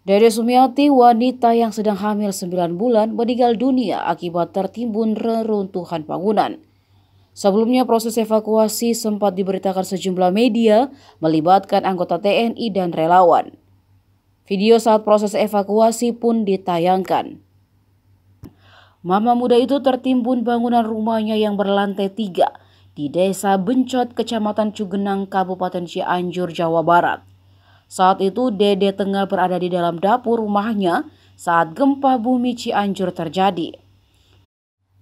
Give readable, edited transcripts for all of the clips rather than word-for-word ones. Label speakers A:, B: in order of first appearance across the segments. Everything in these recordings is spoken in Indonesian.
A: Dede Sumiati, wanita yang sedang hamil 9 bulan, meninggal dunia akibat tertimbun reruntuhan bangunan. Sebelumnya proses evakuasi sempat diberitakan sejumlah media, melibatkan anggota TNI dan relawan. Video saat proses evakuasi pun ditayangkan. Mama muda itu tertimbun bangunan rumahnya yang berlantai 3 di Desa Benjot, Kecamatan Cugenang, Kabupaten Cianjur, Jawa Barat. Saat itu Dede tengah berada di dalam dapur rumahnya saat gempa bumi Cianjur terjadi.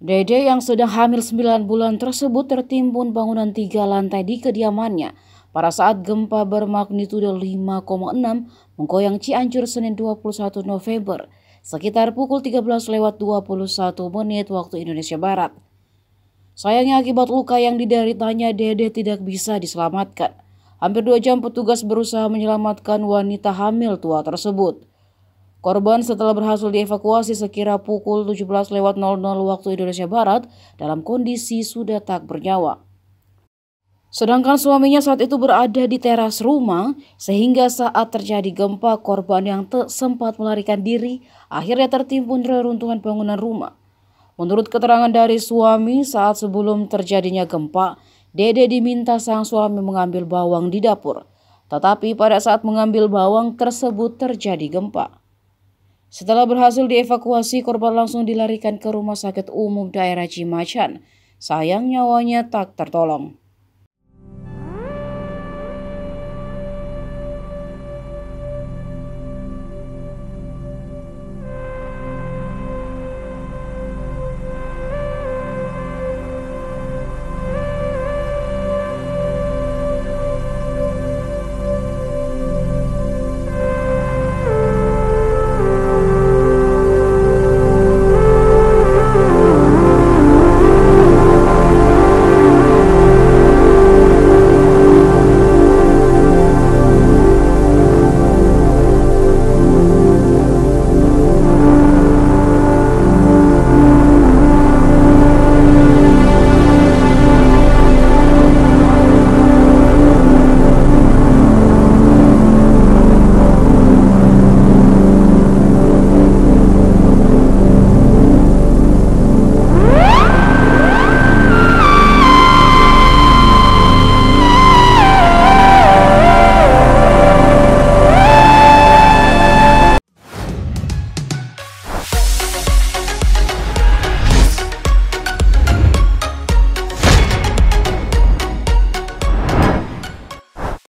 A: Dede yang sedang hamil 9 bulan tersebut tertimbun bangunan 3 lantai di kediamannya pada saat gempa bermagnitudo 5,6 menggoyang Cianjur Senin 21 November sekitar pukul 13:21 waktu Indonesia Barat. Sayangnya akibat luka yang dideritanya, Dede tidak bisa diselamatkan. Hampir 2 jam petugas berusaha menyelamatkan wanita hamil tua tersebut. Korban setelah berhasil dievakuasi sekira pukul 17:00 waktu Indonesia Barat dalam kondisi sudah tak bernyawa. Sedangkan suaminya saat itu berada di teras rumah sehingga saat terjadi gempa korban yang sempat melarikan diri akhirnya tertimbun reruntuhan bangunan rumah. Menurut keterangan dari suami, saat sebelum terjadinya gempa, Dede diminta sang suami mengambil bawang di dapur. Tetapi pada saat mengambil bawang tersebut terjadi gempa. Setelah berhasil dievakuasi, korban langsung dilarikan ke Rumah Sakit Umum Daerah Cimacan. Sayang nyawanya tak tertolong.